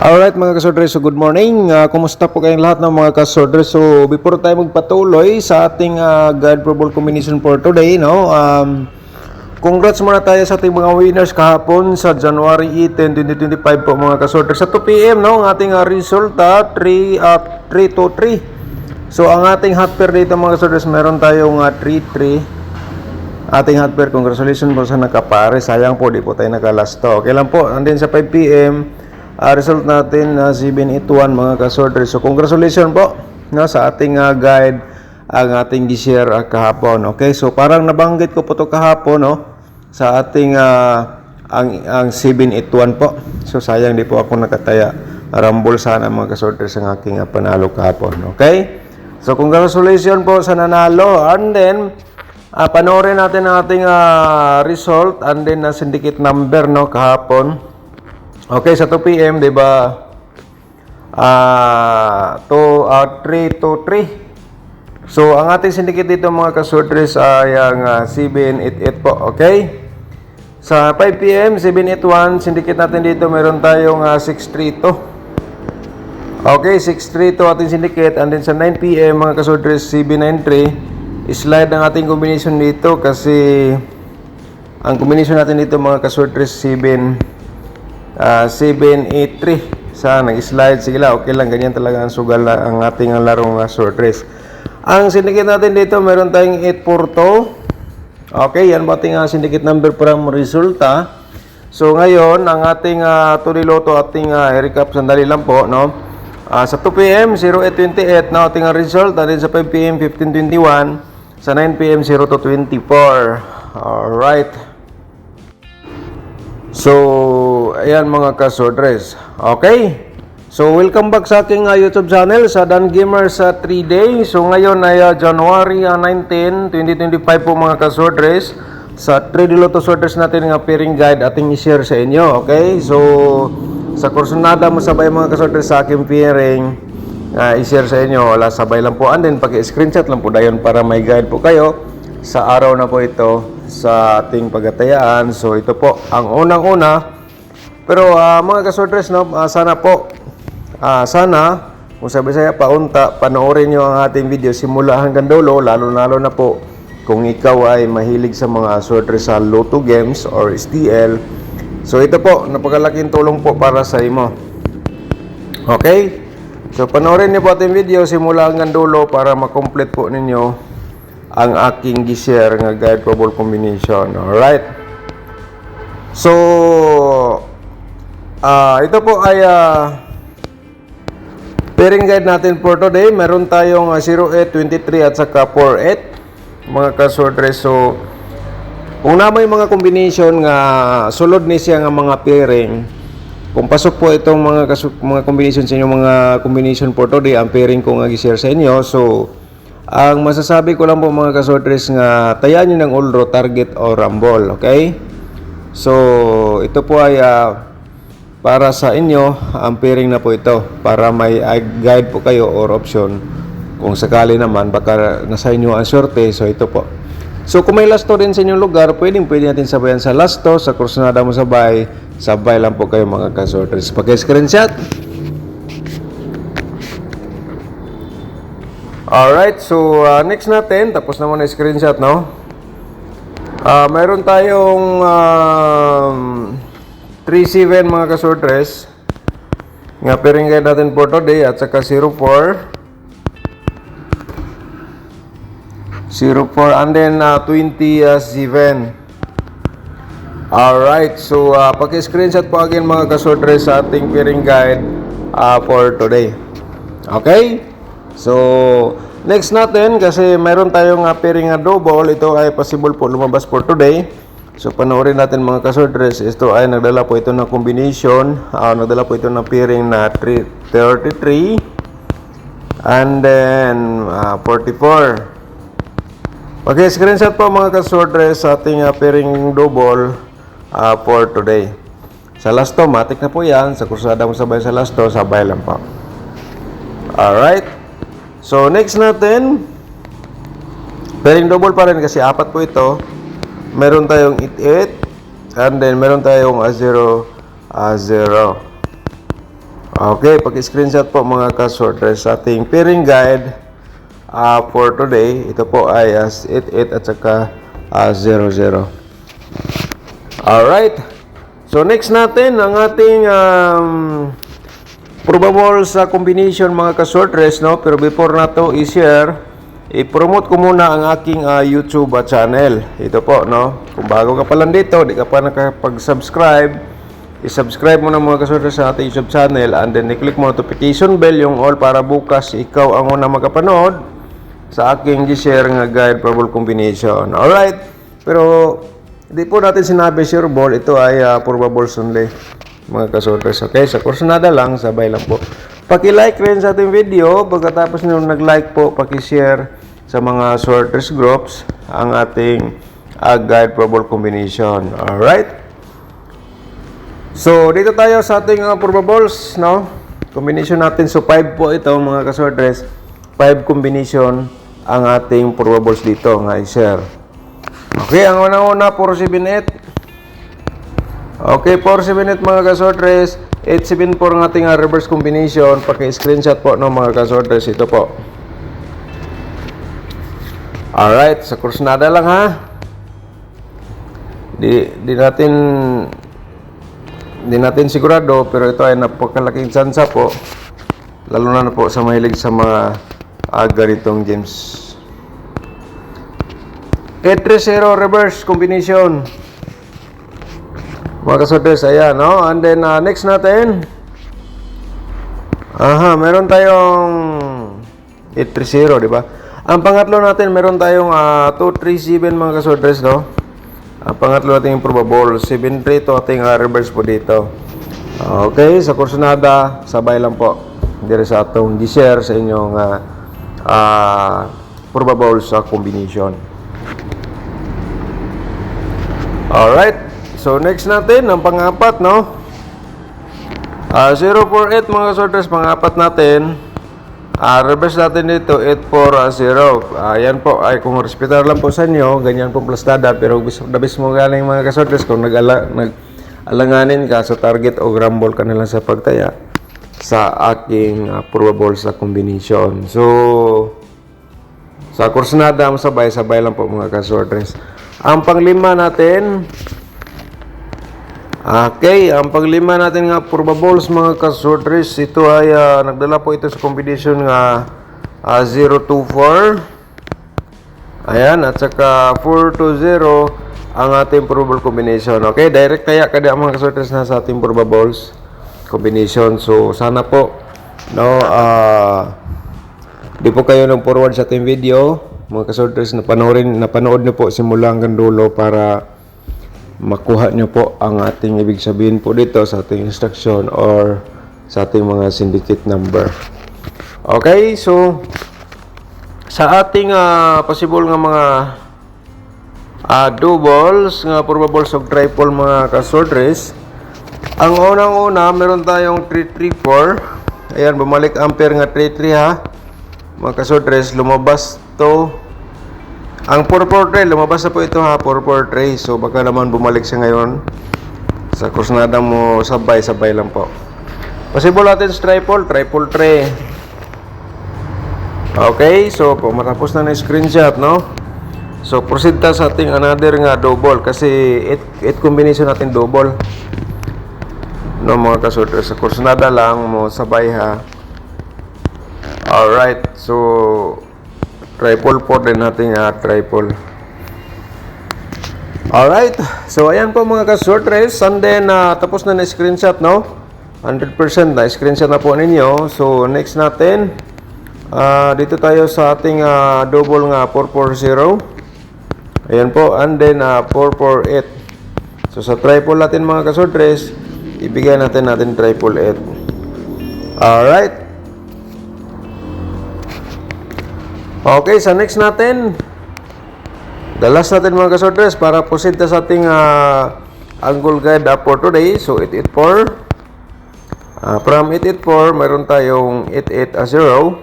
Alright mga kasordre, so good morning. Kumusta po kayong lahat ng mga kasordre? So before tayo magpatuloy sa ating guide pro ball combination for today, no? Congrats muna tayo sa ating mga winners kahapon sa January 18, 2025 po mga kasordre. Sa 2 PM, no, ang ating resulta 3 to 3. So ang ating hot pair dito mga kasordre, meron tayong 3-3. Ating hot pair, congratulations po sa nakapare. Sayang po, di po tayo nakalasto. Okay lang po. And then sa 5 PM, result natin 781 mga kasorter. So congratulations po, no, sa ating guide ang ating gi-share kahapon. Okay, so parang nabanggit ko po to kahapon, no, sa ating ang 781 po. So sayang di po ako nakataya. Rambol sana mga kasorter sa aking panalo kahapon. Okay, so congratulations po sa nanalo. And then panoorin natin ang ating result and then syndicate number, no, kahapon. Okay, sa 2 PM, di ba? 3 to 3. So, ang ating syndicate dito mga kasordres ay ang 788 po. Okay? Sa 5 PM, 781, syndicate natin dito, meron tayong 632. Okay, 632 ating syndicate. And then sa 9 PM, mga kasordres, 793. Slide ang ating combination dito kasi ang combination natin dito mga kasordres, 783. Sa nag-slide, sige lang, okay lang, ganyan talaga ang sugal ang ating larong short race. Ang syndicate natin dito, meron tayong 842. Okay, yan ba ating syndicate number from resulta. So ngayon, ang ating tuliloto, ating recap, sandali lang po, no? Sa 2 PM, 0828 na ating result, and then sa 5 PM, 1521, sa 9 PM, 0224. Alright. So, ayan mga kasordres. Okay? So, welcome back sa aking YouTube channel sa Dan Gamer sa 3 Day. So, ngayon ay January 19, 2025 po mga kasordres. Sa 3D Lotto Sorters natin ng pairing guide ating i-share sa inyo. Okay? So, sa kursunada mo sabay mga kasordres sa aking pairing i-share sa inyo. Wala, sabay lang po. And then, pag-screenshot lang po dayon para may guide po kayo sa araw na po ito sa ating pagatayaan. So ito po ang unang-una. Pero mga kasordres, no, sana po sana kung sabi saya paunta, panoorin nyo ang ating video simula hanggang dulo, lalo na po kung ikaw ay mahilig sa mga sortres sa Lotto games or STL. So ito po, napakalaking tulong po para sa imo. Okay? So panoorin nyo po ating video simula hanggang dulo para makomplete po ninyo ang aking gi-share nga guide pro ball combination. Alright. So, ito po ay pairing guide natin for today. Meron tayong 0823 at saka 48 mga kasordres. So, kung na may mga combination nga sulod ni siya nga mga pairing, kung pasok po itong mga combination sa inyo, mga combination for today, ang pairing ko nga gi-share sa inyo. So, ang masasabi ko lang po mga kasordres nga tayaan nyo ng all draw, target o rumble. Okay? So ito po ay para sa inyo, ang pairing na po ito para may guide po kayo or option kung sakali naman baka nasa inyo ang sorte. So ito po. So kung may lasto din sa inyong lugar, pwede natin sabayan sa lasto. Sa kursunada mo sabay lang po kayo mga kasordres. Pag-screenshot. Alright, so next natin, tapos naman na screenshot, no? Meron tayong 3-7 mga kasordres. Nga pairing guide natin for today at saka 04 and then 27. Alright, so paki-screenshot po again mga kasordres sa ating pairing guide for today. Okay? So, next natin, kasi meron tayong pairing double, ito ay possible po lumabas for today. So, panoorin natin mga kasordres. Ito ay nagdala po ito ng combination. Nagdala po ito ng pairing na 33 and then 44. Okay, screenshot po mga kasordres sa ating pairing double for today. Sa lasto, matik na po yan. Sa kursada mo sabay sa lasto, sabay lang po. Alright. So, next natin, pairing double pa rin kasi apat po ito. Meron tayong 88 and then meron tayong 0, 0. Okay, pag-screenshot po mga ka-sorters sa ating pairing guide for today. Ito po ay 88 at saka 00. Alright. So next natin ang ating probable sa combination mga ka-sorters, no? Pero before na to i-share, i-promote ko muna ang aking YouTube channel. Ito po, no? Kung bago ka pa lang dito, di ka pa nakapag-subscribe, i-subscribe mo na mga kasorters sa ating YouTube channel and then i-click mo notification bell yung all para bukas ikaw ang una makapanood sa aking i-share nga guide probable combination. Alright, pero di po natin sinabi sure ball, ito ay probables only mga kasorters. Okay, sa kursunada lang, sabay lang po. Paki-like rin sa ating video, pagkatapos nyo nag-like po, paki-share sa mga sorters groups ang ating guide probable combination. Alright? So, dito tayo sa ating probables, no? Combination natin. So, 5 po ito, mga kasorters. 5 combination ang ating probables dito, nga i-share. Okay, ang una-una, 478. Okay, 478 mga kasorters. 874 ang ating reverse combination. Paki-screenshot po, no, mga kasorters. Ito po. Alright, sa kursunada lang, ha? Di natin sigurado, pero ito ay napakalaking tsansa po, lalo na po sa mahilig sa mga ganitong games. 830 reverse combination mga kasorters, ayan, no? And then next natin, meron tayong 830, di ba? Ang pangatlo natin, meron tayong 237 mga kasorters, no? Ang pangatlo natin yung probable 7-3 to ating reverse po dito. Okay, sa kursunada, sabay lang po dire sa atong di-share sa inyong probable sa combination. Alright, so next natin ang pangapat, no? 048 mga sorters, pangapat natin. Reverse natin dito 840. Yan po ay kung respetar lang po sa inyo, ganyan po plastada, pero dabis mo galing mga kasorters kung nag-alanganin ka sa target o grumble ka nila sa pagtaya sa aking probable sa combination. So sa kursunada, sabay-sabay lang po mga kasorters. Ang panglima natin, okay, ang panglima natin nga probables mga kasorters, ito ay nagdala po ito sa combination nga 024. Ayan, at saka 420 ang ating probable combination. Okay, direct kaya kada mga kasorters na sa ating probables combination. So sana po, no, di po kayo nang forward sa ating video mga kasorters, napanood nyo po simula hanggang dulo para makuha nyo po ang ating ibig sabihin po dito sa ating instruction or sa ating mga syndicate number. Okay, so sa ating possible nga mga doubles nga probables of triple mga kasorters, ang unang-una meron tayong 334. Ayan, bumalik ampere nga 33 ha mga kasorters, lumabas to. Ang 443, lumabas na po ito ha, 443. So baka naman bumalik siya ngayon. Sa kursunada mo, sabay-sabay lang po. Possible natin sa triple 3. Okay, so po, matapos na screenshot, no? So proceed ta sa ating another nga double. Kasi 8 combination natin double, no mga kasorters. Sa kursunada lang mo, sabay ha. Alright, so triple po din natin triple. Alright, so ayan po mga kasorters. And then tapos na screenshot, no? 100% na screenshot na po ninyo. So next natin, dito tayo sa ating double nga 440. Ayan po, and then 448. So sa triple natin mga kasorters, ibigay natin triple 8. Alright. Okay, sa next natin, the last natin mga kasorters para proceed sa ating angle guide for today. So 884. From 884, mayroon tayong 8880.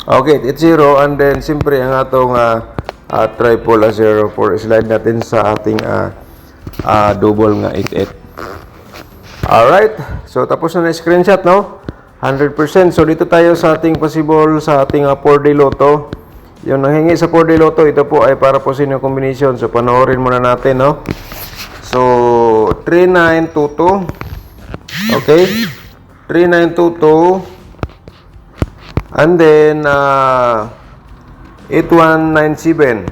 Okay, 880, and then siyempre ang atong triple 0 for slide natin sa ating double nga 88. Alright. So, tapos na screenshot, no? 100%. So, dito tayo sa ating possible, sa ating 4D Lotto. Yung nanghingi sa 4D Lotto, ito po ay para po sa inyong combination. So, panoorin muna natin, no? So, 3922. Okay? 3922. And then, 8197.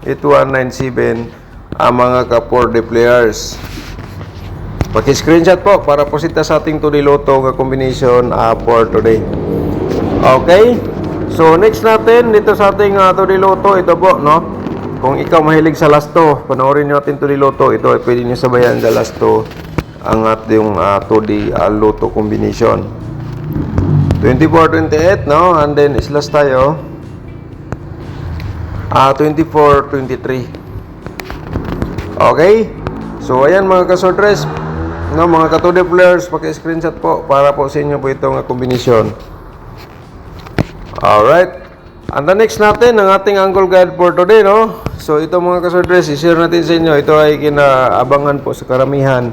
8197 ang mga ka-4D players. Paki-screenshot po para po sita sa ating 2D Lotto nga combination for today. Okay? So, next natin dito sa ating 2D Lotto, ito po, no? Kung ikaw mahilig sa lasto, panoorin nyo natin 2D Lotto. Ito ay pwede nyo sabayan sa lasto ang ating 2D Lotto combination. 24-28, no? And then, islas tayo. 24-23. Okay? So, ayan mga ka-sortress. No, mga ka-2D players, paki-screenshot po para po sa inyo po itong kombinasyon. Alright. And the next natin, ang ating angle guide for today, no? So, ito mga ka-sortress, i-share natin sa inyo. Ito ay kinaabangan po sa karamihan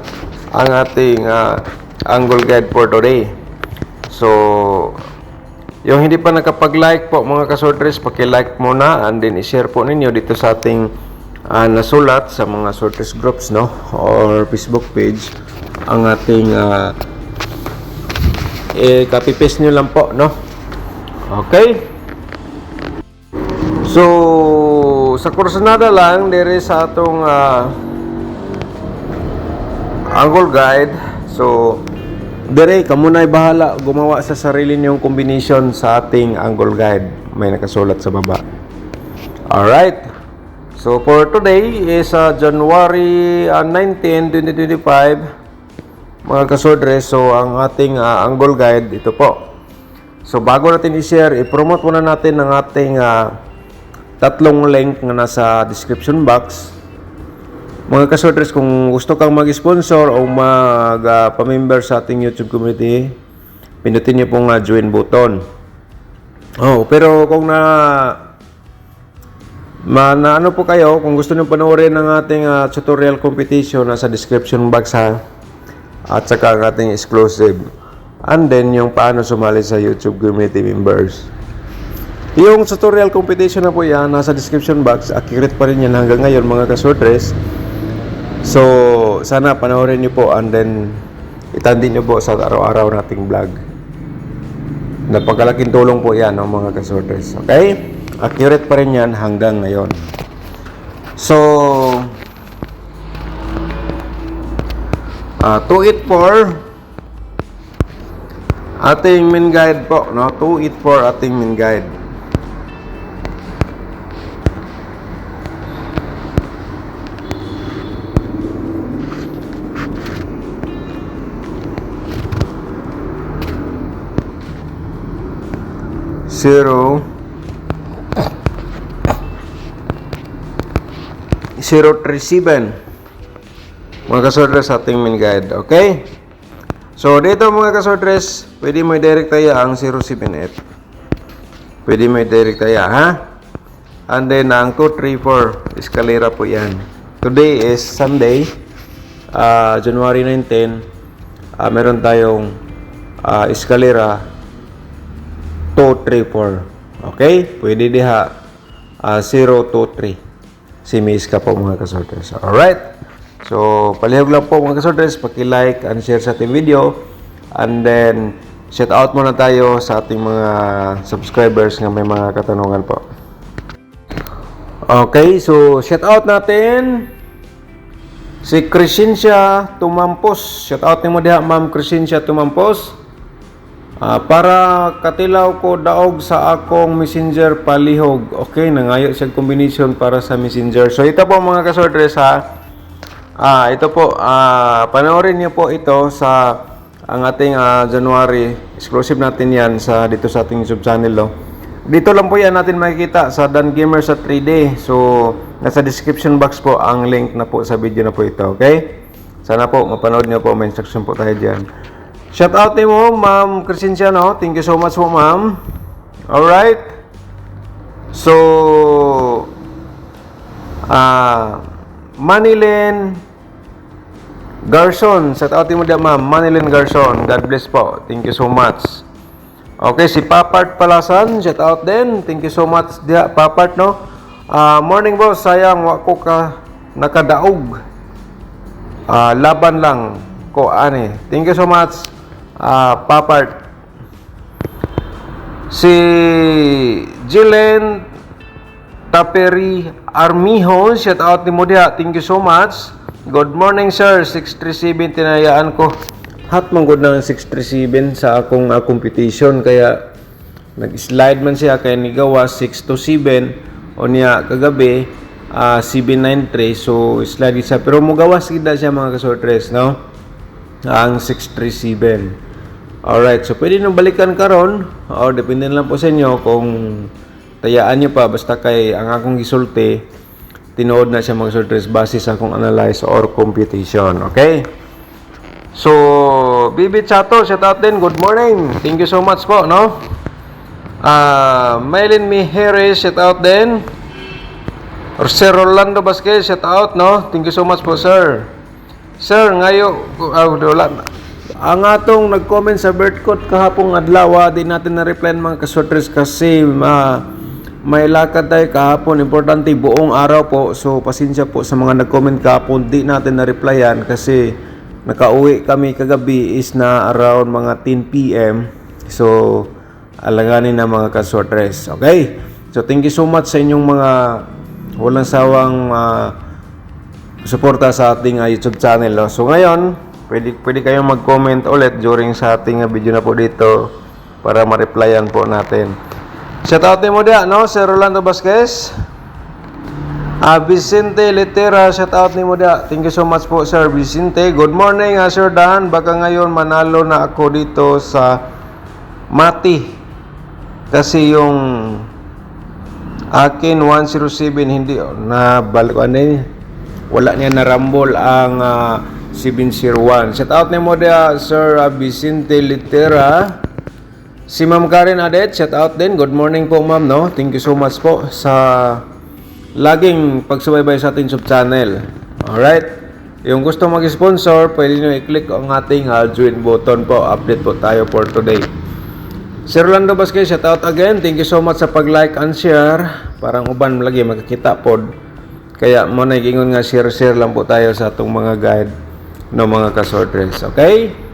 ang ating angle guide for today. So, yung hindi pa nakapag-like po mga ka-sortress, paki-like muna and then i-share po ninyo dito sa ating nasulat sa mga sortress groups, no, or Facebook page ang ating copy paste nyo lang po, no. Okay, so sa kursunada lang dire sa atong angle guide. So dire kamo na'y bahala gumawa sa sarili niyong combination sa ating angle guide, may nakasulat sa baba. Alright. So, for today is January 19, 2025, mga kasodres. So, ang ating angle guide, ito po. So, bago natin i-share, i-promote muna natin ang ating tatlong link na nasa description box. Mga kasodres, kung gusto kang mag-sponsor o mag-pamember sa ating YouTube community, pinutin niyo pong join button. Oh, pero kung ano po kayo, kung gusto niyo panoorin ng ating tutorial competition, nasa description box ha, at saka ang ating exclusive, and then yung paano sumali sa YouTube community members. Yung tutorial competition na po yan, nasa description box, accurate pa rin yan hanggang ngayon mga kasortres. So, sana panoorin niyo po and then itandin niyo po sa araw-araw nating vlog. Napakalaking tulong po yan, no, mga kasortres. Okay? Accurate pa rin yan hanggang ngayon. So, 284 ating main guide po, no? 284 ating main guide. Zero 037 mga kasordres sa ating main guide. Okay? So, dito mga kasordres, pwede mo i-direct tayo ang 078. Pwede mo i-direct tayo, ha? And then, ang 234, eskalera po yan. Today is Sunday, January 19. Meron tayong eskalera 234. Okay? Pwede diha 023. Si Miss ka po mga kasortres. Alright. So, palihog lang po mga kasortres. Paki-like and share sa ating video. And then, shout out muna tayo sa ating mga subscribers nga may mga katanungan po. Okay. So, shout out natin si Crescencia Tumampos. Shout out ni mo diha, Ma'am Crescencia Tumampos. Para katilaw ko daog sa akong messenger palihog. Okay, nangayo siya combination para sa messenger. So ito po mga kasordres ha. Ito po, panoorin niyo po ito sa ang ating January. Exclusive natin yan sa dito sa ating YouTube channel. No? Dito lang po yan natin makikita sa Dan Gamer sa 3D. So nasa description box po ang link na po sa video na po ito. Okay? Sana po mapanood niyo po. May instruction po tayo dyan. Shout out din mo, Ma'am Crescencia, no? Thank you so much po, Ma'am. Alright. So, Manilyn Garson, shout out mo dia ma'am. Manilyn Garson, God bless po. Thank you so much. Okay, si Papart Palasan, shout out din. Thank you so much dia, Papart, no? Morning boss, sayang wako ka nakadaog. Laban lang ko ani. Thank you so much, Papart. Si Jillian Taperi Armijo, shout out ni mo dia. Thank you so much. Good morning sir, 637 tinayaan ko. Hat man gud na 637 sa akong competition kaya nag-slide man siya kaya nigawa 627 o niya kagabi 793 so slide siya pero mugawas gid siya mga kasortres no ang 637. Alright, so pwede nang balikan karon o depende lang po sa inyo kung tayaan nyo pa basta kay ang akong gisulti tinuod na siya mga sortres base sa akong analyze or computation. Okay? So, Bibi Chato, shout out din. Good morning. Thank you so much po, no? Maylin Mijeres, shout out din. Sir Rolando Vasquez, shout out, no? Thank you so much po, sir. Sir, ngayon, ang atong nag-comment sa Bertcott kahapong adlaw, di natin na-reply mga kasortres kasi may lakad tayo kahapon. Importante buong araw po. So, pasensya po sa mga nag-comment kahapon. Di natin na-replyan kasi nakauwi kami kagabi is na around mga 10 p.m. So, alanganin na mga kasortres. Okay? So, thank you so much sa inyong mga walang sawang suporta sa ating YouTube channel. No? So, ngayon, pwede kayong mag-comment ulit during sa ating video na po dito para ma-replyan po natin. Shout out mo dia, no? Sir Rolando Vasquez. Vicente Litera, shout out mo dia. Thank you so much po, Sir Vicente. Good morning, Sir Dan. Baka ngayon manalo na ako dito sa Mati. Kasi yung akin 107 hindi na balik wala niya narambol ang 701. Shout out mo dia, Sir Vicente Litera. Si Ma'am Karen Adet, shout out din. Good morning po ma'am, no? Thank you so much po sa laging pagsubaybay sa ating sub-channel. Alright? Yung gusto mag-sponsor, pwede nyo i-click ang ating join button po. Update po tayo for today. Sir Rolando Vasquez, shout out again. Thank you so much sa pag-like and share. Parang uban lagi makakita pod. Kaya mo na ikingon nga share lang po tayo sa atong mga guide ng mga kasortres. Okay?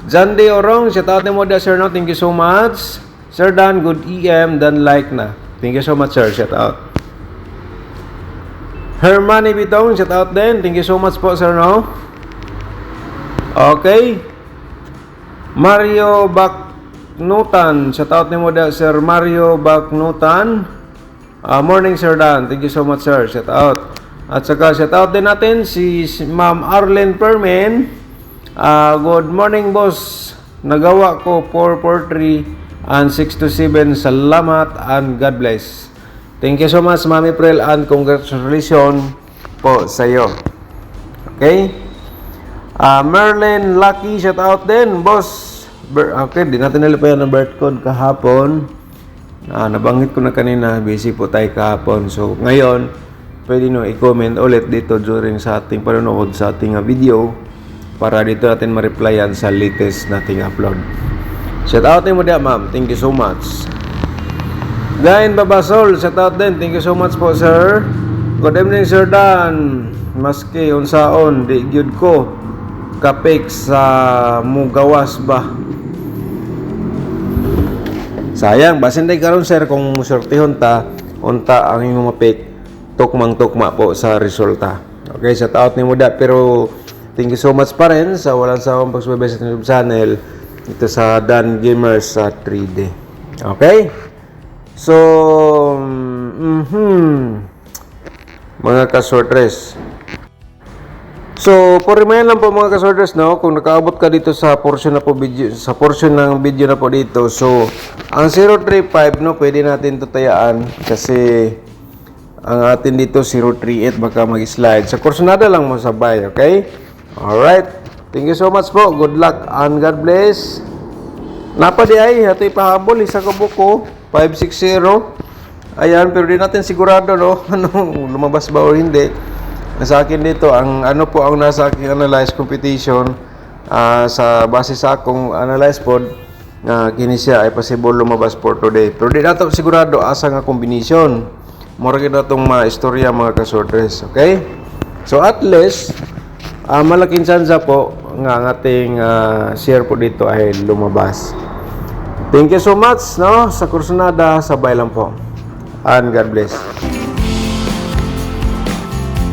John D. Orong, shout out mo da sir, no? Thank you so much. Sir Dan, good EM, dan like na. Thank you so much sir, shout out. Hermani Bitong, shout out din. Thank you so much po sir, no? Okay. Mario Baknutan, shout out mo da sir Mario Baknutan. Morning sir Dan, thank you so much sir, shout out. At saka shout out din natin si Ma'am Arlene Permen. Good morning boss. Nagawa ko 443 and 627. Salamat and God bless. Thank you so much Mami Prel and congratulations po sa iyo. Okay? Merlin Lucky, shout out din boss. Okay, di natin nalipayan ng birth code kahapon. Nabanggit ko na kanina, busy po tayo kahapon. So ngayon, pwede nyo i-comment ulit dito during sa ating panonood sa ating video. Para dito natin ma-replyan sa latest nating upload. Shout out mo dia ma'am. Thank you so much. Gain Babasol, shout out din. Thank you so much po sir. Good evening sir Dan. Maski unsaon di gyud ko kapik sa mugawas ba. Sayang basin day karon sir kung musortihon ta unta ang imong mapik tukmang-tukma po sa resulta. Okay, shout out nimo da pero thank you so much pa rin sa walang sawang pagsubaybay sa YouTube channel ito sa Dan Gamers sa 3D. Okay? So, mga kasortres. So, for remind lang po mga kasortres, no, kung nakaabot ka dito sa portion na po video, sa portion ng video na po dito. So, ang 035, no, pwede natin tutayaan kasi ang atin dito 038 baka mag-slide. Sa kursunada lang mo sabay, okay? Alright. Thank you so much po. Good luck and God bless. Napadi ay, ito ipahabol. Isa ka buko. 560. Ayan, pero di natin sigurado, no? Lumabas ba o hindi. Nasa akin dito, ang ano po ang nasa aking analyze competition sa base sa akong analyze pod nga kini siya ay possible lumabas for today. Pero di nato sigurado asa nga combination. Mura gyud natong maistorya mga kasordres, okay? So at least malaking chance po nga ang ating share po dito ay lumabas. Thank you so much, no? Sa kursunada, sabay lang po. And God bless.